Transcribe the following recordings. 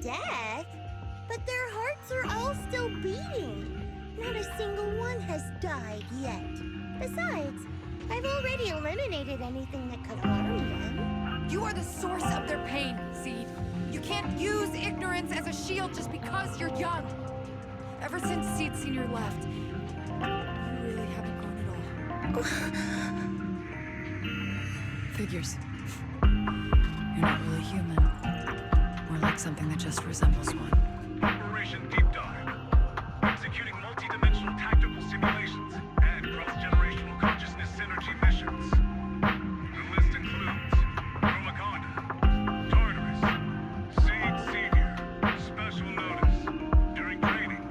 death, but their hearts are all still beating. Not a single one has died yet. Besides, I've already eliminated anything that could harm them. You are the source of their pain, Seed. You can't use ignorance as a shield just because you're young. Ever since Seed Senior left, you really haven't grown at all. Figures. You're not really human. More like something that just resembles one. Operation Deep Dive. Executing multi-dimensional tactical simulations and cross-generational consciousness synergy missions. The list includes Chromaconda, Tartarus, Seed Senior, Special Notice. During training,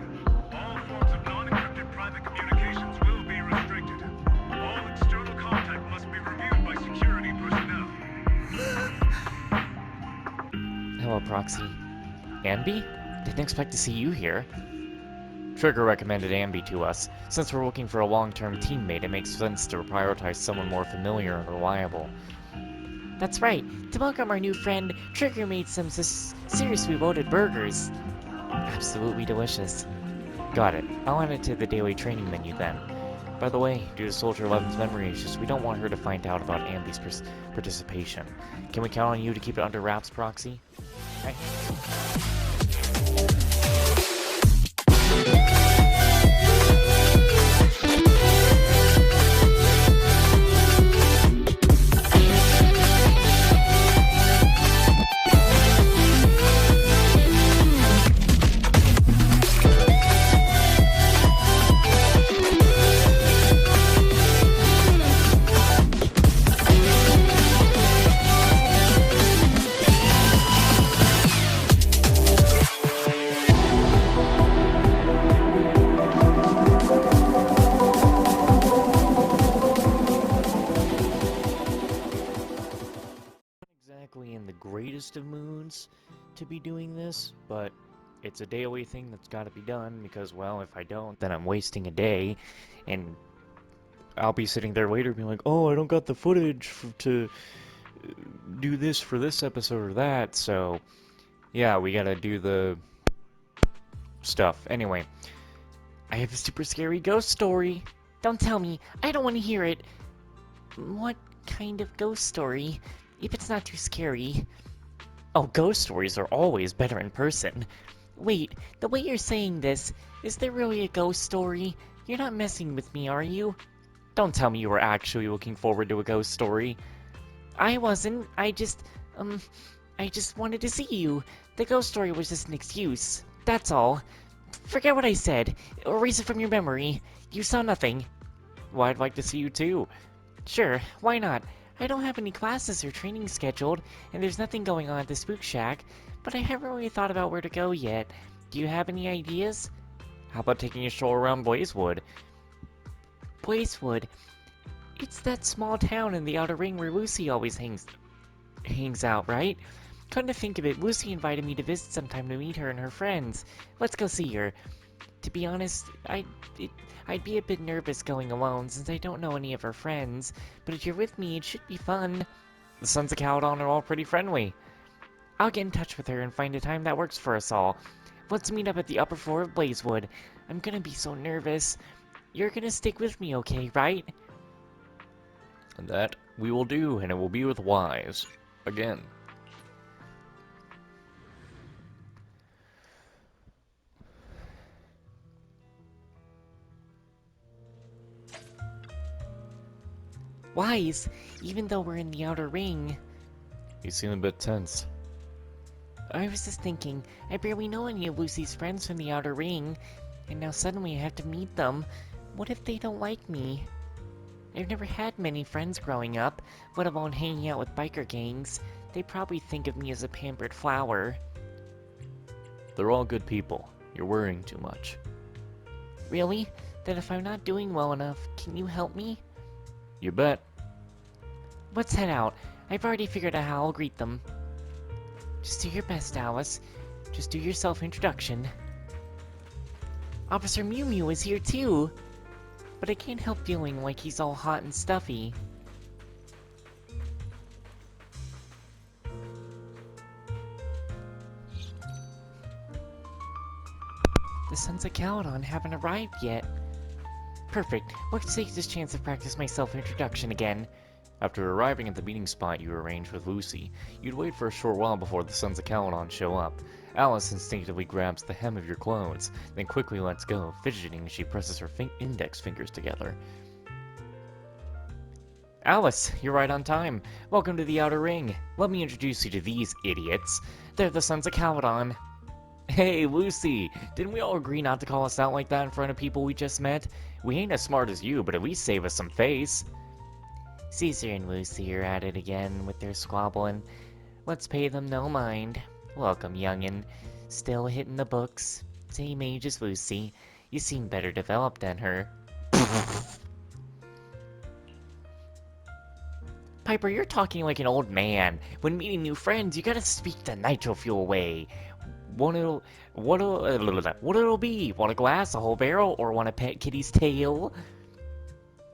all forms of non-encrypted private communications will be restricted. All external contact must be reviewed by security personnel. Hello, Proxy. Ambi? Didn't expect to see you here. Trigger recommended Ambi to us. Since we're looking for a long-term teammate, it makes sense to prioritize someone more familiar and reliable. That's right. To welcome our new friend, Trigger made some seriously loaded burgers. Absolutely delicious. Got it. I'll add it to the daily training menu then. By the way, due to Soldier 11's memory issues, we don't want her to find out about Ambi's participation. Can we count on you to keep it under wraps, Proxy? Right. In the greatest of moods to be doing this, but it's a daily thing that's got to be done because, well, if I don't, then I'm wasting a day, and I'll be sitting there later being like, oh, I don't got the footage to do this for this episode or that, so yeah, we gotta do the stuff. Anyway, I have a super scary ghost story. Don't tell me, I don't want to hear it. What kind of ghost story? If it's not too scary. Oh, ghost stories are always better in person. Wait, the way you're saying this, is there really a ghost story? You're not messing with me, are you? Don't tell me you were actually looking forward to a ghost story. I wasn't, I just wanted to see you. The ghost story was just an excuse. That's all. Forget what I said. Erase it from your memory. You saw nothing. Well, I'd like to see you too. Sure, why not? I don't have any classes or training scheduled, and there's nothing going on at the Spook Shack, but I haven't really thought about where to go yet. Do you have any ideas? How about taking a stroll around Blazewood? Blazewood? It's that small town in the Outer Ring where Lucy always hangs out, right? Come to think of it, Lucy invited me to visit sometime to meet her and her friends. Let's go see her. To be honest, I'd be a bit nervous going alone since I don't know any of her friends, but if you're with me, it should be fun. The Sons of Caledon are all pretty friendly. I'll get in touch with her and find a time that works for us all. Let's meet up at the upper floor of Blazewood. I'm gonna be so nervous. You're gonna stick with me, okay, right? And that we will do, and it will be with Wise. Again. Wise, even though we're in the Outer Ring. You seem a bit tense. I was just thinking, I barely know any of Lucy's friends from the Outer Ring, and now suddenly I have to meet them. What if they don't like me? I've never had many friends growing up, let alone hanging out with biker gangs. They probably think of me as a pampered flower. They're all good people. You're worrying too much. Really? Then if I'm not doing well enough, can you help me? You bet. Let's head out. I've already figured out how I'll greet them. Just do your best, Alice. Just do your self-introduction. Officer Mew Mew is here too. But I can't help feeling like he's all hot and stuffy. The Sons of Caledon haven't arrived yet. Perfect. Let's take this chance to practice my self-introduction again. After arriving at the meeting spot you arranged with Lucy, you'd wait for a short while before the Sons of Caledon show up. Alice instinctively grabs the hem of your clothes, then quickly lets go, fidgeting as she presses her index fingers together. Alice, you're right on time. Welcome to the Outer Ring. Let me introduce you to these idiots. They're the Sons of Caledon. Hey, Lucy, didn't we all agree not to call us out like that in front of people we just met? We ain't as smart as you, but at least save us some face. Caesar and Lucy are at it again with their squabbling. Let's pay them no mind. Welcome, youngin'. Still hitting the books. Same age as Lucy. You seem better developed than her. Piper, you're talking like an old man. When meeting new friends, you gotta speak the nitro fuel way. What'll it be? Want a glass, a whole barrel, or want a pet kitty's tail?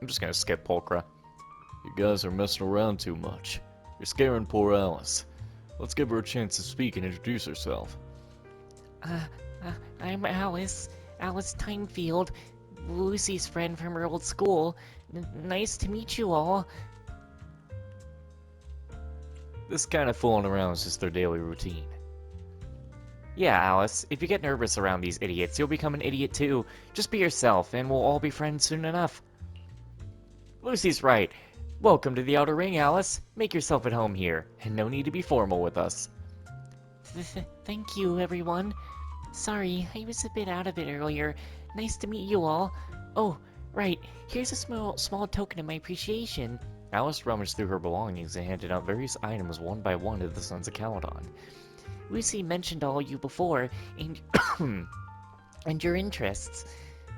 I'm just gonna skip Pulchra. You guys are messing around too much. You're scaring poor Alice. Let's give her a chance to speak and introduce herself. I'm Alice. Alice Tynefield. Lucy's friend from her old school. Nice to meet you all. This kind of fooling around is just their daily routine. Yeah, Alice, if you get nervous around these idiots, you'll become an idiot too. Just be yourself, and we'll all be friends soon enough. Lucy's right. Welcome to the Outer Ring, Alice. Make yourself at home here, and no need to be formal with us. Thank you, everyone. Sorry, I was a bit out of it earlier. Nice to meet you all. Oh, right, here's a small token of my appreciation. Alice rummaged through her belongings and handed out various items one by one to the Sons of Caledon. Lucy mentioned all you before, and and your interests.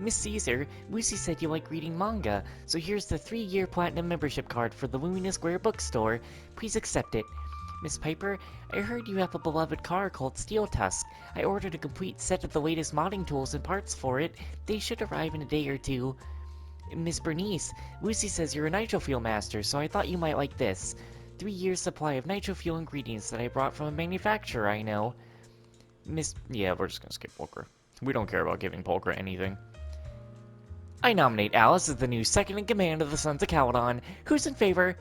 Miss Caesar, Lucy said you like reading manga, so here's the 3-year platinum membership card for the Lumina Square bookstore. Please accept it. Miss Piper, I heard you have a beloved car called Steel Tusk. I ordered a complete set of the latest modding tools and parts for it. They should arrive in a day or two. Miss Bernice, Lucy says you're a nitro fuel master, so I thought you might like this. 3 years supply of nitro fuel ingredients that I brought from a manufacturer I know. Yeah, we're just gonna skip Pulchra. We don't care about giving Pulchra anything. I nominate Alice as the new second-in-command of the Sons of Caledon. Who's in favor?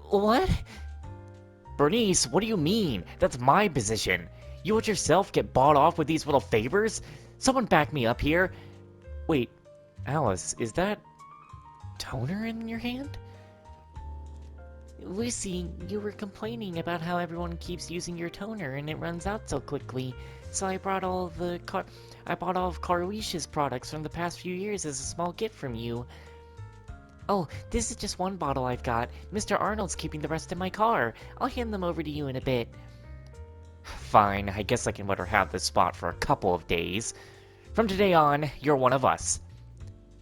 What? Bernice, what do you mean? That's my position. You would yourself get bought off with these little favors? Someone back me up here. Wait, Alice, is that toner in your hand? Lucy, you were complaining about how everyone keeps using your toner and it runs out so quickly. So I brought all of Carlisha's products from the past few years as a small gift from you. Oh, this is just one bottle I've got. Mr. Arnold's keeping the rest in my car. I'll hand them over to you in a bit. Fine, I guess I can let her have this spot for a couple of days. From today on, you're one of us.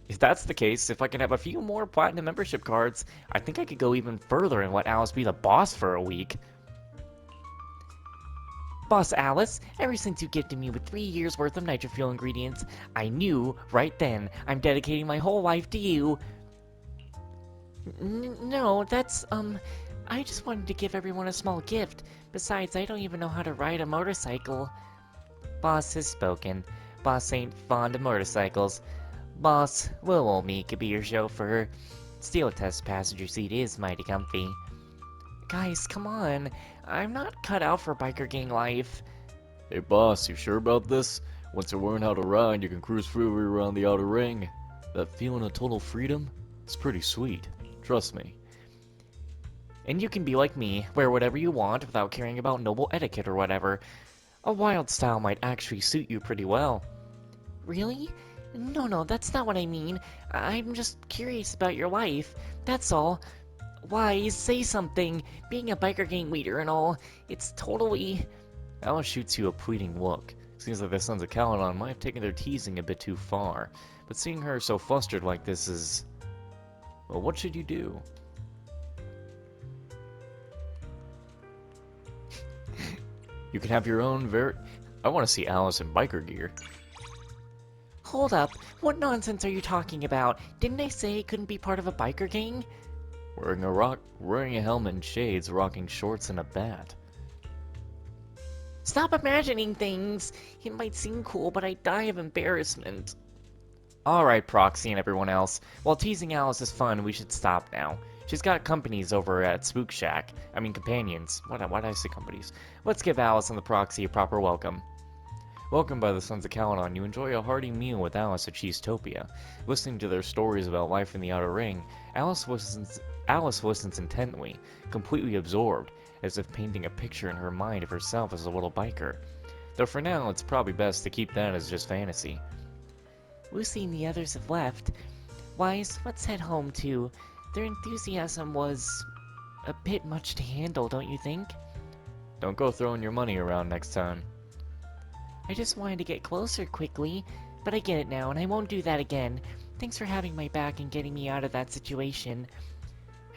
If that's the case, if I can have a few more platinum membership cards, I think I could go even further and let Alice be the boss for a week. Boss Alice, ever since you gifted me with 3 years worth of nitro fuel ingredients, I knew right then I'm dedicating my whole life to you. No, that's, I just wanted to give everyone a small gift. Besides, I don't even know how to ride a motorcycle. Boss has spoken. Boss ain't fond of motorcycles. Boss, little old me could be your chauffeur. Steel Test passenger seat is mighty comfy. Guys, come on. I'm not cut out for biker gang life. Hey boss, you sure about this? Once you learn how to ride, you can cruise freely around the Outer Ring. That feeling of total freedom? It's pretty sweet. Trust me. And you can be like me, wear whatever you want without caring about noble etiquette or whatever. A wild style might actually suit you pretty well. Really? No, that's not what I mean. I'm just curious about your life. That's all. Why, say something. Being a biker gang leader and all, it's totally... Alice shoots you a pleading look. Seems like the Sons of Caledon might have taken their teasing a bit too far. But seeing her so flustered like this is... Well, what should you do? You can have your own I want to see Alice in biker gear. Hold up, what nonsense are you talking about? Didn't I say I couldn't be part of a biker gang? Wearing a helmet and shades, rocking shorts and a bat. Stop imagining things! It might seem cool, but I die of embarrassment. Alright, Proxy and everyone else. While teasing Alice is fun, we should stop now. She's got companies over at Spook Shack. I mean, companions. Why did I say companies? Let's give Alice and the Proxy a proper welcome. Welcome by the Sons of Caledon. You enjoy a hearty meal with Alice at Cheesetopia. Listening to their stories about life in the Outer Ring, Alice listens intently, completely absorbed, as if painting a picture in her mind of herself as a little biker. Though for now, it's probably best to keep that as just fantasy. Lucy and the others have left. Wise, let's head home too. Their enthusiasm was a bit much to handle, don't you think? Don't go throwing your money around next time. I just wanted to get closer quickly, but I get it now, and I won't do that again. Thanks for having my back and getting me out of that situation.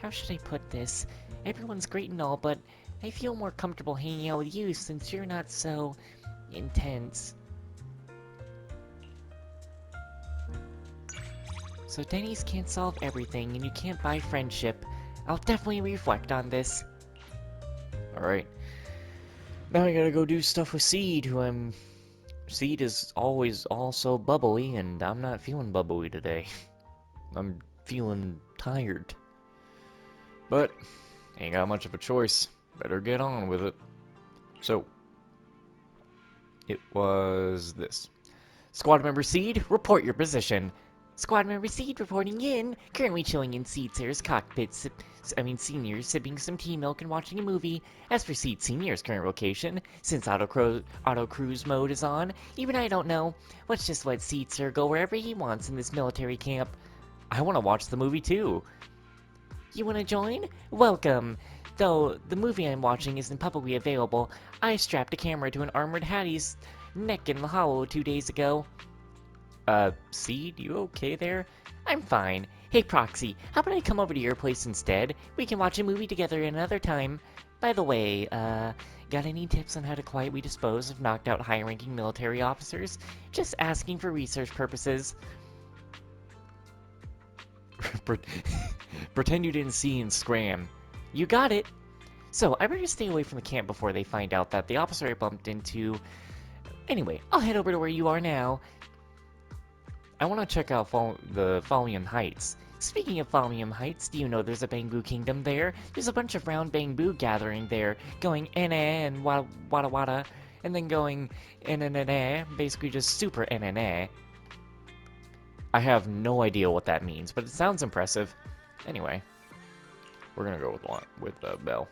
How should I put this? Everyone's great and all, but I feel more comfortable hanging out with you since you're not so intense. So Denny's can't solve everything, and you can't buy friendship. I'll definitely reflect on this. Alright. Now I gotta go do stuff with Seed, Seed is always all so bubbly, and I'm not feeling bubbly today. I'm feeling tired. But, ain't got much of a choice. Better get on with it. So, it was this. Squad member Seed, report your position. Squad member Seed reporting in. Currently chilling in Seed Sir's cockpit. Senior sipping some tea milk and watching a movie. As for Seed Senior's current location, since auto cruise mode is on, even I don't know. Let's just let Seed Sir go wherever he wants in this military camp. I want to watch the movie too. You want to join? Welcome. Though the movie I'm watching isn't publicly available, I strapped a camera to an armored Hattie's neck in the hollow 2 days ago. Seed, you okay there? I'm fine. Hey, Proxy, how about I come over to your place instead? We can watch a movie together another time. By the way, got any tips on how to quietly dispose of knocked out high-ranking military officers? Just asking for research purposes. Pretend you didn't see and scram. You got it! So, I better stay away from the camp before they find out that the officer I bumped into... Anyway, I'll head over to where you are now. I want to check out the Fallium Heights. Speaking of Fallium Heights, do you know there's a Bamboo Kingdom there? There's a bunch of round bamboo gathering there, going eh and wada wada, and then going eh, basically just super eh. I have no idea what that means, but it sounds impressive. Anyway, we're gonna go with Belle.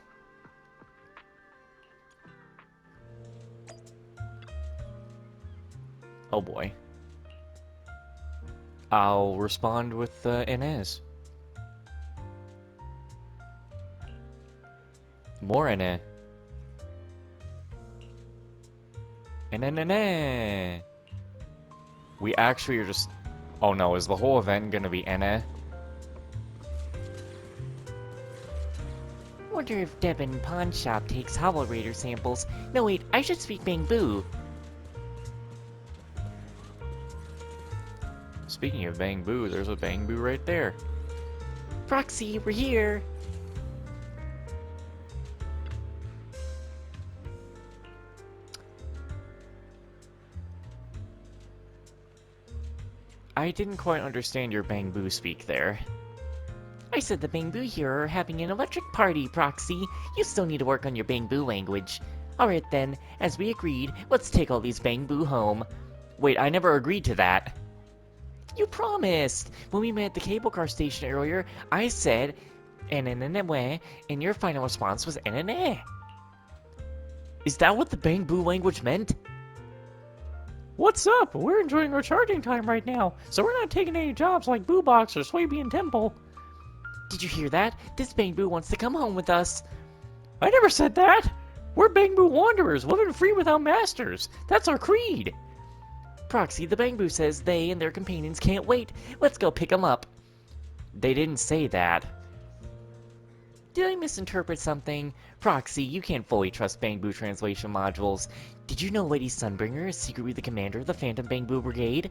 Oh boy. I'll respond with Inez. More Inez. Inez. We actually are just... Oh no, is the whole event gonna be Inez? Wonder if Devin Pawn Shop takes Hollow Raider samples. No wait, I should speak Bamboo. Speaking of Bamboo, there's a Bamboo right there. Proxy, we're here! I didn't quite understand your Bamboo speak there. I said the Bamboo here are having an electric party, Proxy. You still need to work on your Bamboo language. Alright then, as we agreed, let's take all these Bamboo home. Wait, I never agreed to that. You promised! When we met at the cable car station earlier, I said, and your final response was Is that what the Bamboo language meant? What's up? We're enjoying our charging time right now, so we're not taking any jobs like Boo Box or Swabian Temple. Did you hear that? This Bamboo wants to come home with us. I never said that! We're Bamboo Wanderers, living free without masters. That's our creed. Proxy, the Bamboo says they and their companions can't wait. Let's go pick them up. They didn't say that. Did I misinterpret something? Proxy, you can't fully trust Bamboo translation modules. Did you know Lady Sunbringer is secretly the commander of the Phantom Bamboo Brigade?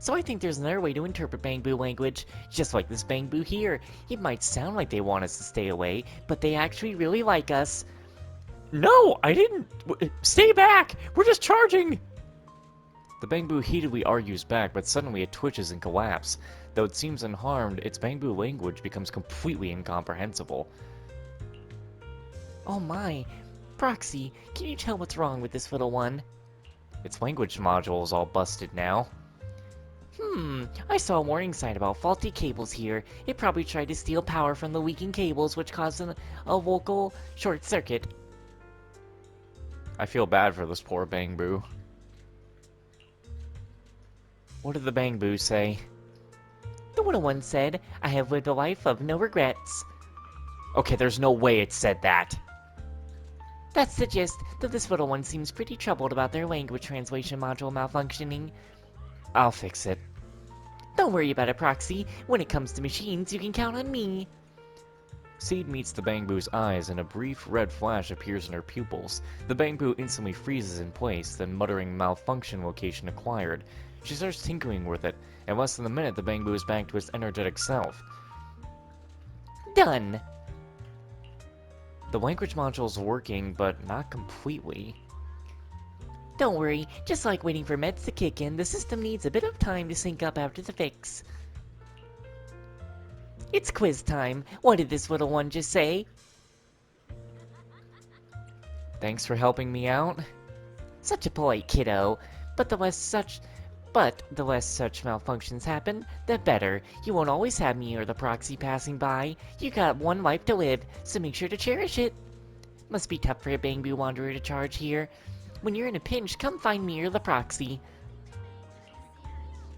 So I think there's another way to interpret Bamboo language, just like this Bamboo here. It might sound like they want us to stay away, but they actually really like us. No, I didn't. Stay back! We're just charging! The Bangboo heatedly argues back, but suddenly it twitches and collapses. Though it seems unharmed, its Bangboo language becomes completely incomprehensible. Oh my. Proxy, can you tell what's wrong with this little one? Its language module is all busted now. I saw a warning sign about faulty cables here. It probably tried to steal power from the leaking cables, which caused a local short circuit. I feel bad for this poor Bangboo. What did the Bangboo say? The little one said, I have lived a life of no regrets. Okay, there's no way it said that. That's the gist, though this little one seems pretty troubled about their language translation module malfunctioning. I'll fix it. Don't worry about it, Proxy. When it comes to machines, you can count on me. Seed meets the Bangboo's eyes, and a brief red flash appears in her pupils. The Bangboo instantly freezes in place, then muttering malfunction location acquired. She starts tinkering with it. In less than a minute, the Bangboo is back to its energetic self. Done! The language module's working, but not completely. Don't worry, just like waiting for meds to kick in, the system needs a bit of time to sync up after the fix. It's quiz time. What did this little one just say? Thanks for helping me out. Such a polite kiddo. But the less such malfunctions happen, the better. You won't always have me or the Proxy passing by. You got one life to live, so make sure to cherish it. Must be tough for a Bangboo Wanderer to charge here. When you're in a pinch, come find me or the Proxy.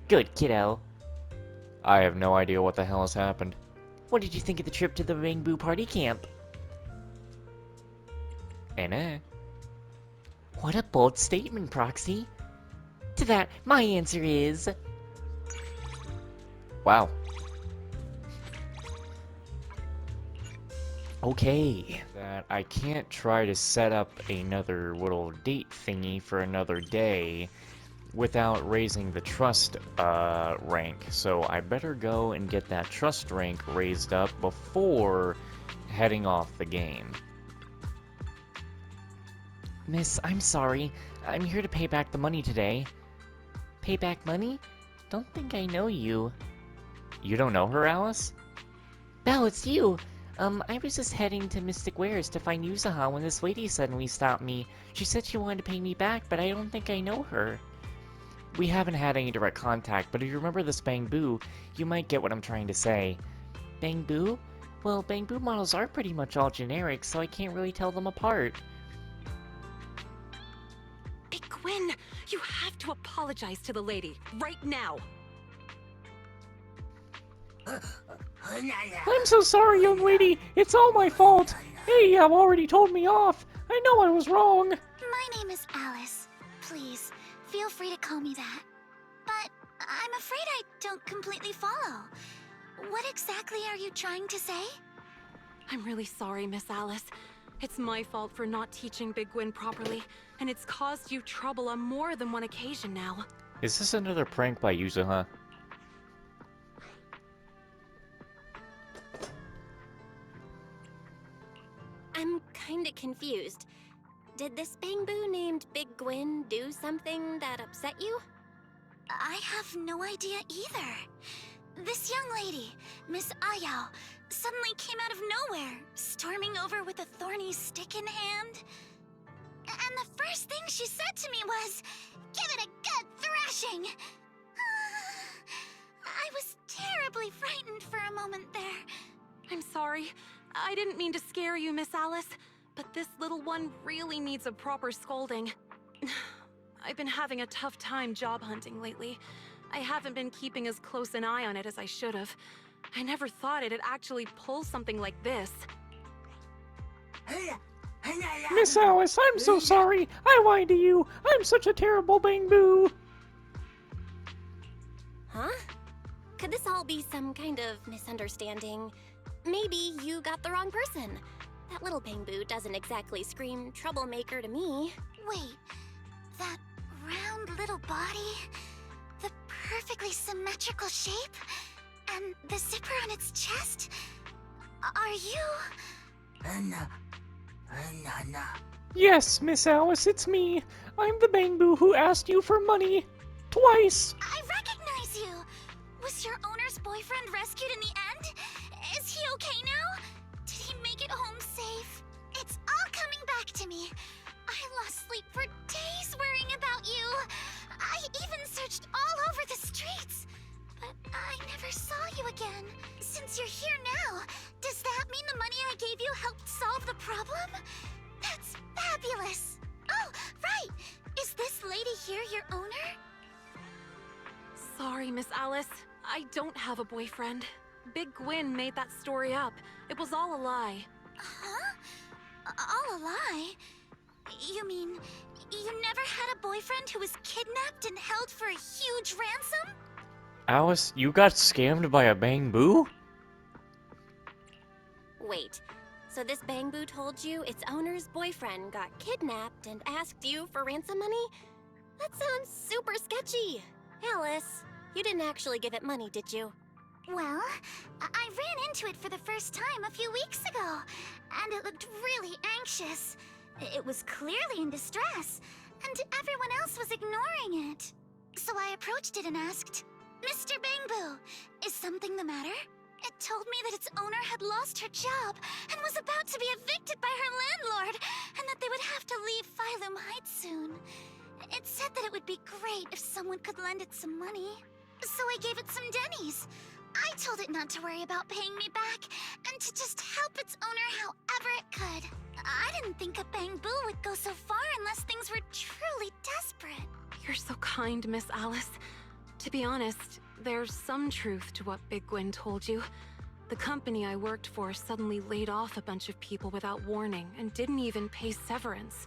Good, kiddo. I have no idea what the hell has happened. What did you think of the trip to the Bangboo party camp? What a bold statement, Proxy. To that, my answer is... Wow. Okay. That I can't try to set up another little date thingy for another day without raising the trust rank. So I better go and get that trust rank raised up before heading off the game. Miss, I'm sorry. I'm here to pay back the money today. Pay back money? Don't think I know you. You don't know her, Alice? Belle, it's you! I was just heading to Mystic Wares to find Yuzaha when this lady suddenly stopped me. She said she wanted to pay me back, but I don't think I know her. We haven't had any direct contact, but if you remember this Bangboo, you might get what I'm trying to say. Bangboo? Well, Bangboo models are pretty much all generic, so I can't really tell them apart. Big Gwen, you have to apologize to the lady, right now. I'm so sorry, young lady. It's all my fault. Hey, you have already told me off. I know I was wrong. My name is Alice. Please, feel free to call me that. But I'm afraid I don't completely follow. What exactly are you trying to say? I'm really sorry, Miss Alice. It's my fault for not teaching Big Gwen properly, and it's caused you trouble on more than one occasion now. Is this another prank by Yuzuha? I'm kinda confused. Did this Bangboo named Big Gwen do something that upset you? I have no idea either. This young lady, Miss Ayao, suddenly came out of nowhere, storming over with a thorny stick in hand. And the first thing she said to me was, "Give it a good thrashing!" I was terribly frightened for a moment there. I'm sorry. I didn't mean to scare you, Miss Alice, but this little one really needs a proper scolding. I've been having a tough time job hunting lately. I haven't been keeping as close an eye on it as I should have. I never thought it'd actually pull something like this. Miss Alice, I'm so sorry. I lied to you. I'm such a terrible Bangboo. Huh? Could this all be some kind of misunderstanding? Maybe you got the wrong person. That little Bangboo doesn't exactly scream troublemaker to me. Wait, that round little body? The perfectly symmetrical shape? And the zipper on its chest? Are you... Yes, Miss Alice, it's me. I'm the Bangbu who asked you for money. Twice. I recognize you! Was your owner's boyfriend rescued in the end? Is he okay now? Did he make it home safe? It's all coming back to me. I lost sleep for days worrying about you. I even searched all over the streets. But I never saw you again. Since you're here now, does that mean the money I gave you helped solve the problem? That's fabulous! Oh, right! Is this lady here your owner? Sorry, Miss Alice. I don't have a boyfriend. Big Gwyn made that story up. It was all a lie. Huh? All a lie? You mean, you never had a boyfriend who was kidnapped and held for a huge ransom? Alice, you got scammed by a Bangbu? Wait, so this Bangbu told you its owner's boyfriend got kidnapped and asked you for ransom money? That sounds super sketchy. Alice, you didn't actually give it money, did you? Well, I ran into it for the first time a few weeks ago, and it looked really anxious. It was clearly in distress, and everyone else was ignoring it. So I approached it and asked, Mr. Bangbu, is something the matter? It told me that its owner had lost her job and was about to be evicted by her landlord, and that they would have to leave Phylum Heights soon. It said that it would be great if someone could lend it some money. So I gave it some dennies. I told it not to worry about paying me back, and to just help its owner however it could. I didn't think a Bangbu would go so far unless things were truly desperate. You're so kind, Miss Alice. To be honest, there's some truth to what Big Gwyn told you. The company I worked for suddenly laid off a bunch of people without warning and didn't even pay severance.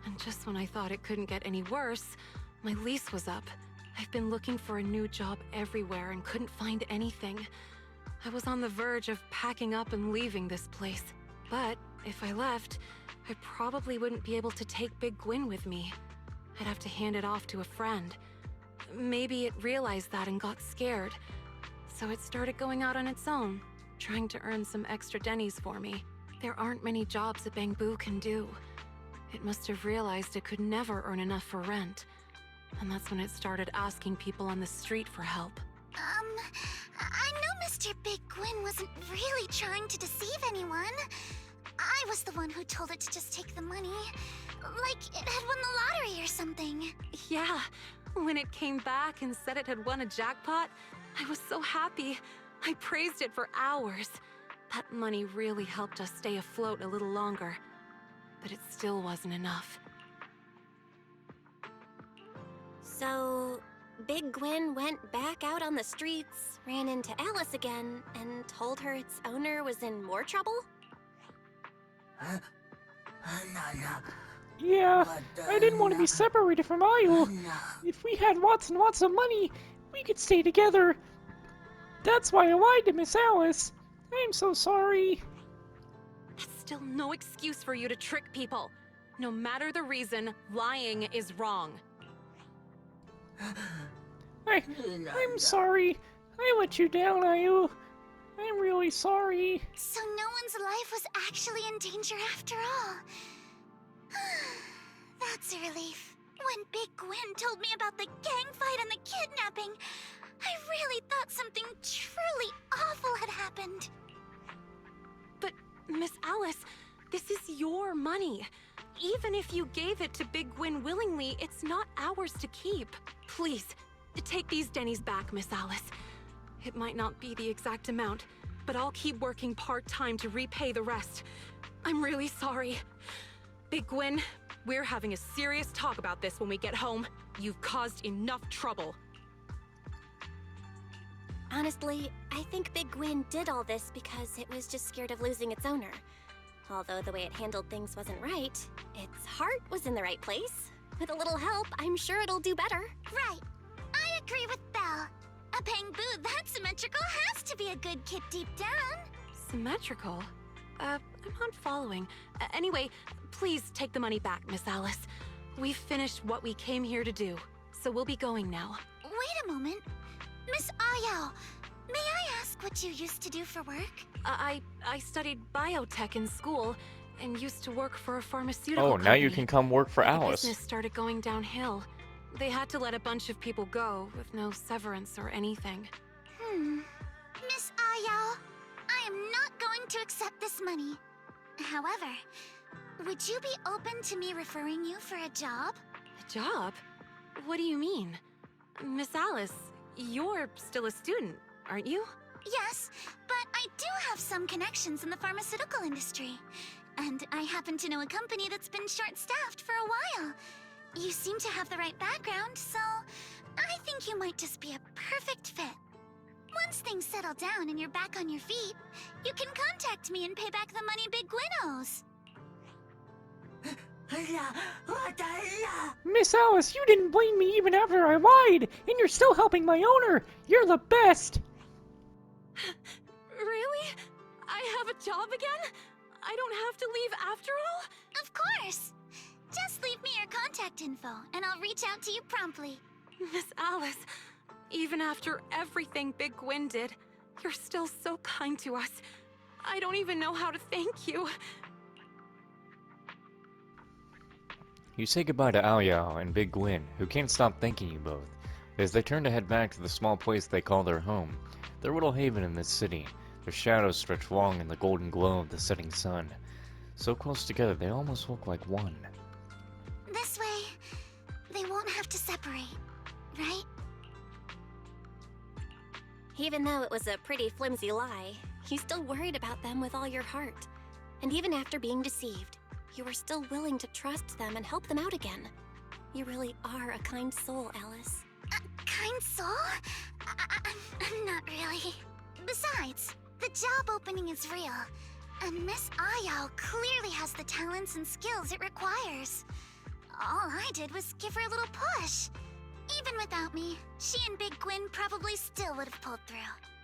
And just when I thought it couldn't get any worse, my lease was up. I've been looking for a new job everywhere and couldn't find anything. I was on the verge of packing up and leaving this place. But if I left, I probably wouldn't be able to take Big Gwyn with me. I'd have to hand it off to a friend. Maybe it realized that and got scared. So it started going out on its own, trying to earn some extra dennies for me. There aren't many jobs a Bangbu can do. It must have realized it could never earn enough for rent. And that's when it started asking people on the street for help. I know Mr. Big Gwyn wasn't really trying to deceive anyone. I was the one who told it to just take the money. Like it had won the lottery or something. Yeah, when it came back and said it had won a jackpot, I was so happy. I praised it for hours. That money really helped us stay afloat a little longer. But it still wasn't enough. So, Big Gwyn went back out on the streets, ran into Alice again, and told her its owner was in more trouble? Yeah, I didn't want to be separated from Ayu. If we had lots and lots of money, we could stay together. That's why I lied to Miss Alice. I'm so sorry. That's still no excuse for you to trick people. No matter the reason, lying is wrong. I'm sorry. I let you down, Ayu. I'm really sorry. So no one's life was actually in danger after all. That's a relief. When Big Gwyn told me about the gang fight and the kidnapping, I really thought something truly awful had happened. But, Miss Alice, this is your money. Even if you gave it to Big Gwyn willingly, it's not ours to keep. Please, take these dennies back, Miss Alice. It might not be the exact amount, but I'll keep working part-time to repay the rest. I'm really sorry. Big Gwyn, we're having a serious talk about this when we get home. You've caused enough trouble. Honestly, I think Big Gwyn did all this because it was just scared of losing its owner. Although the way it handled things wasn't right, its heart was in the right place. With a little help, I'm sure it'll do better. Right. I agree with Belle. A Bangbu that symmetrical has to be a good kid deep down. Symmetrical? I'm not following. Anyway, please take the money back, Miss Alice. We've finished what we came here to do, so we'll be going now. Wait a moment. Miss Ayao, may I ask what you used to do for work? I studied biotech in school, and used to work for a pharmaceutical Oh, now you company. can come work for The Alice. business started going downhill. They had to let a bunch of people go with no severance or anything. Miss Ayao, I am not going to accept this money. However, would you be open to me referring you for a job? A job? What do you mean? Miss Alice, you're still a student, aren't you? Yes, but I do have some connections in the pharmaceutical industry. And I happen to know a company that's been short-staffed for a while. You seem to have the right background, so I think you might just be a perfect fit. Once things settle down and you're back on your feet, you can contact me and pay back the money Big Gwen owes. Miss Alice, you didn't blame me even after I lied, and you're still helping my owner. You're the best. Really? I have a job again? I don't have to leave after all? Of course. Just leave me your contact info, and I'll reach out to you promptly. Miss Alice, even after everything Big Gwen did, you're still so kind to us. I don't even know how to thank you. You say goodbye to Aoyao and Big Gwyn, who can't stop thanking you both, as they turn to head back to the small place they call their home, their little haven in this city. Their shadows stretch long in the golden glow of the setting sun. So close together they almost look like one. This way, they won't have to separate, right? Even though it was a pretty flimsy lie, you still worried about them with all your heart. And even after being deceived, you were still willing to trust them and help them out again. You really are a kind soul, Alice. A kind soul? I'm not really. Besides, the job opening is real. And Miss Ayao clearly has the talents and skills it requires. All I did was give her a little push. Even without me, she and Big Gwyn probably still would have pulled through.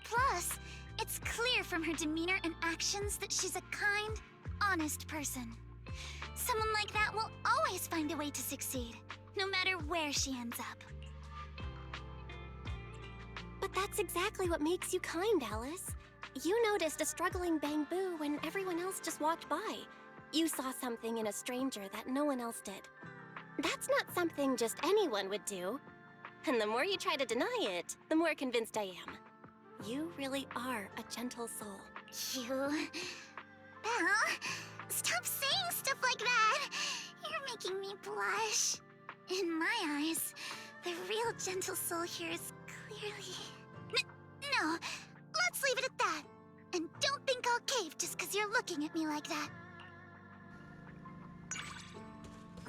Plus, it's clear from her demeanor and actions that she's a kind, honest person. Someone like that will always find a way to succeed, no matter where she ends up. But that's exactly what makes you kind, Alice. You noticed a struggling bamboo when everyone else just walked by. You saw something in a stranger that no one else did. That's not something just anyone would do. And the more you try to deny it, the more convinced I am. You really are a gentle soul. You... Belle, stop saying stuff like that! You're making me blush. In my eyes, the real gentle soul here is clearly... No, let's leave it at that. And don't think I'll cave just because you're looking at me like that.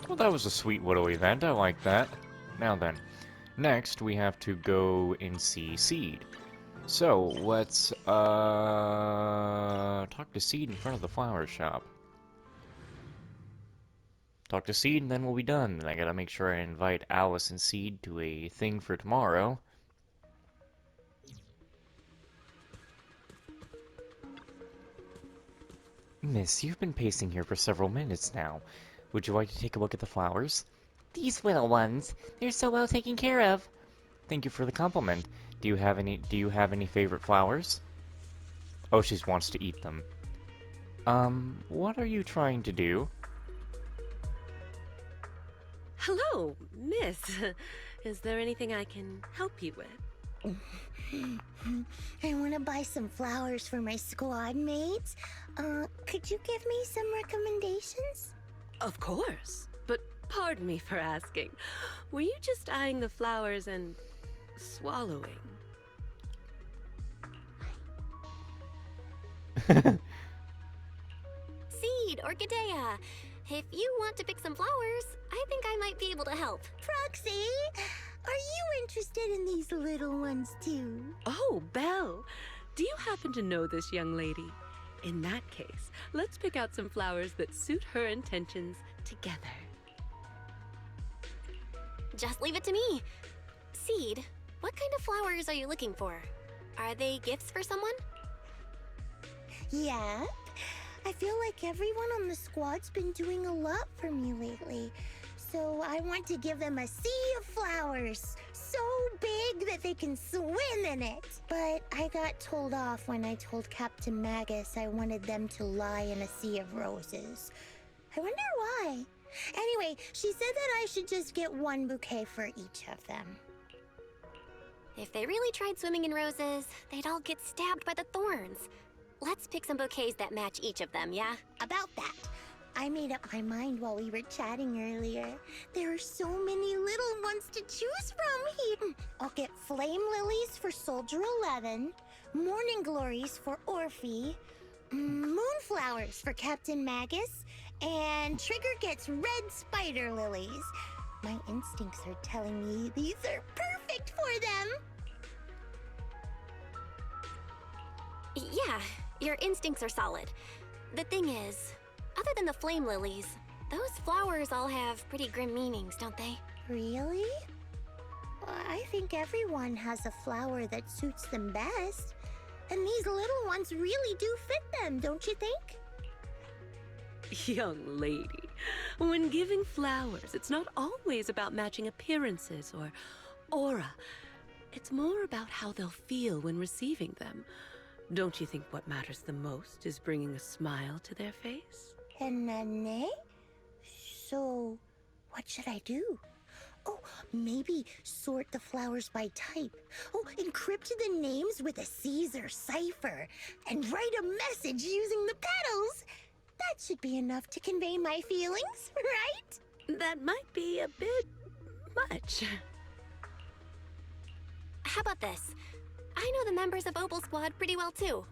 Well, that was a sweet little event. I like that. Now then, next we have to go and see Seed. So, let's, talk to Seed in front of the flower shop. Talk to Seed and then we'll be done. And I gotta make sure I invite Alice and Seed to a thing for tomorrow. Miss, you've been pacing here for several minutes now. Would you like to take a look at the flowers? These little ones, they're so well taken care of. Thank you for the compliment. Do you have any favorite flowers? Oh, she wants to eat them. What are you trying to do? Hello, miss. Is there anything I can help you with? I want to buy some flowers for my squad mates. Could you give me some recommendations? Of course. But pardon me for asking. Were you just eyeing the flowers and swallowing? Seed, Orchidea, if you want to pick some flowers, I think I might be able to help. Proxy, are you interested in these little ones too? Oh, Belle. Do you happen to know this young lady? In that case, let's pick out some flowers that suit her intentions together. Just leave it to me. Seed, what kind of flowers are you looking for? Are they gifts for someone? Yep. I feel like everyone on the squad's been doing a lot for me lately. So I want to give them a sea of flowers. so big that they can swim in it. But I got told off when I told Captain Magus I wanted them to lie in a sea of roses. I wonder why. Anyway, she said that I should just get one bouquet for each of them. If they really tried swimming in roses, they'd all get stabbed by the thorns. Let's pick some bouquets that match each of them, yeah? About that, I made up my mind while we were chatting earlier. There are so many little ones to choose from here. I'll get flame lilies for Soldier 11, morning glories for Orphe, moonflowers for Captain Magus, and Trigger gets red spider lilies. My instincts are telling me these are perfect for them. Yeah, your instincts are solid. The thing is, other than the flame lilies, those flowers all have pretty grim meanings, don't they? Really? Well, I think everyone has a flower that suits them best. And these little ones really do fit them, don't you think? Young lady, when giving flowers, it's not always about matching appearances or aura. It's more about how they'll feel when receiving them. Don't you think what matters the most is bringing a smile to their face? Nene? So, what should I do? Oh, maybe sort the flowers by type. Oh, encrypt the names with a Caesar cipher and write a message using the petals. That should be enough to convey my feelings, right? That might be a bit much. How about this? I know the members of Opal Squad pretty well too.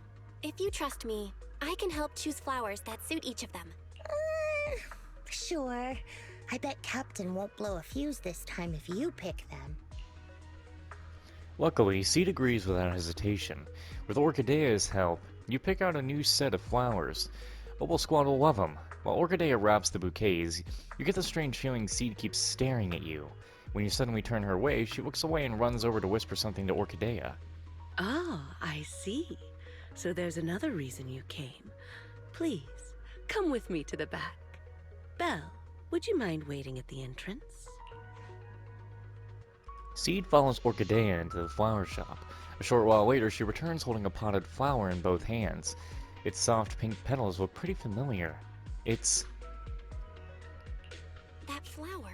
If you trust me, I can help choose flowers that suit each of them. Sure. I bet Captain won't blow a fuse this time if you pick them. Luckily, Seed agrees without hesitation. With Orchidea's help, you pick out a new set of flowers. Opal Squad will love them. While Orchidea wraps the bouquets, you get the strange feeling Seed keeps staring at you. When you suddenly turn her way, she looks away and runs over to whisper something to Orchidea. Ah, I see. So there's another reason you came. Please, come with me to the back. Belle, would you mind waiting at the entrance? Seed follows Orchidea into the flower shop. A short while later, she returns holding a potted flower in both hands. Its soft pink petals look pretty familiar. It's... That flower.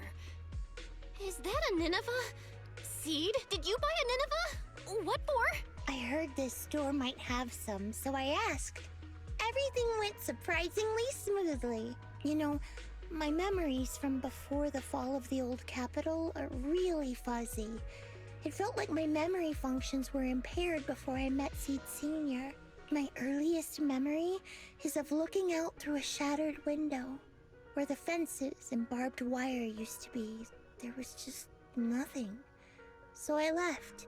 Is that a Nineveh? Seed, did you buy a Nineveh? What for? I heard this store might have some, so I asked. Everything went surprisingly smoothly. You know, my memories from before the fall of the old capital are really fuzzy. It felt like my memory functions were impaired before I met Seed Sr. My earliest memory is of looking out through a shattered window. Where the fences and barbed wire used to be, there was just nothing. So I left.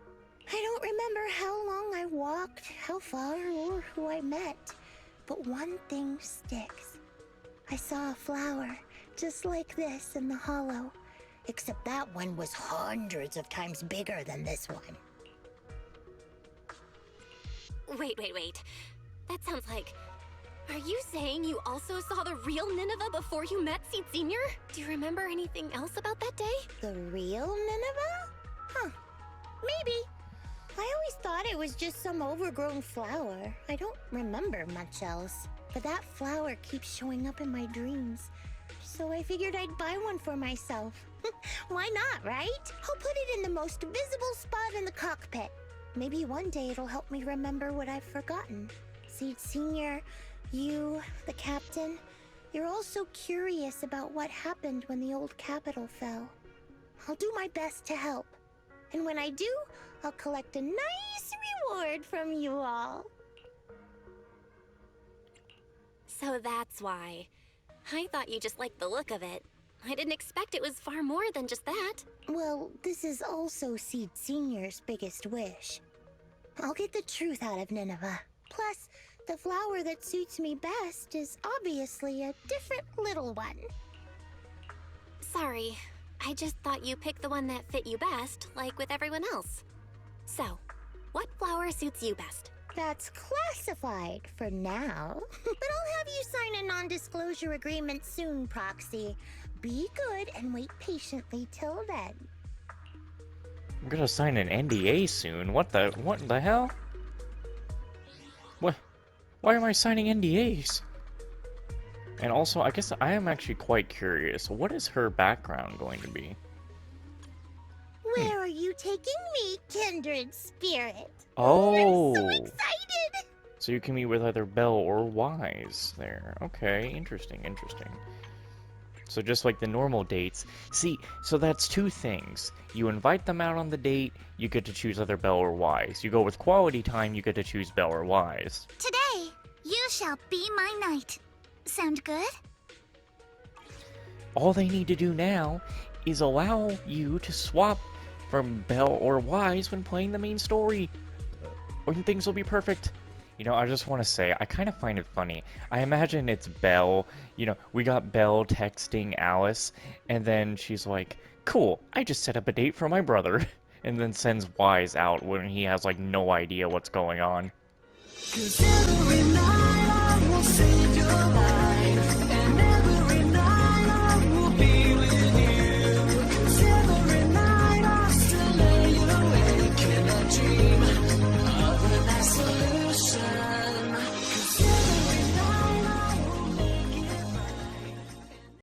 I don't remember how long I walked, how far, or who I met. But one thing sticks. I saw a flower, just like this in the hollow. Except that one was hundreds of times bigger than this one. Wait. That sounds like... Are you saying you also saw the real Nineveh before you met Seed Sr.? Do you remember anything else about that day? The real Nineveh? Huh. Maybe. I always thought it was just some overgrown flower. I don't remember much else. But that flower keeps showing up in my dreams. So I figured I'd buy one for myself. Why not, right? I'll put it in the most visible spot in the cockpit. Maybe one day it'll help me remember what I've forgotten. Seed Sr., you, the captain, you're all so curious about what happened when the old capital fell. I'll do my best to help. And when I do, I'll collect a nice reward from you all. So that's why. I thought you just liked the look of it. I didn't expect it was far more than just that. Well, this is also Seed Sr.'s biggest wish. I'll get the truth out of Nineveh. Plus, the flower that suits me best is obviously a different little one. Sorry, I just thought you picked the one that fit you best, like with everyone else. So, what flower suits you best? That's classified for now. But I'll have you sign a non-disclosure agreement soon, Proxy. Be good and wait patiently till then. I'm gonna sign an NDA soon. What the hell? What? Why am I signing NDAs? And also, I guess I am actually quite curious. What is her background going to be? Where are you taking me, kindred spirit? Oh! I'm so excited! So you can meet with either Belle or Wise there. Okay, interesting, interesting. So just like the normal dates. See, so that's two things. You invite them out on the date, you get to choose either Belle or Wise. You go with quality time, you get to choose Belle or Wise. Today, you shall be my knight. Sound good? All they need to do now is allow you to swap from Belle or Wise when playing the main story. And things will be perfect. You know, I just want to say, I kind of find it funny. I imagine it's Belle. You know, we got Belle texting Alice, and then she's like, cool, I just set up a date for my brother. And then sends Wise out when he has, like, no idea what's going on. 'Cause every night I will save your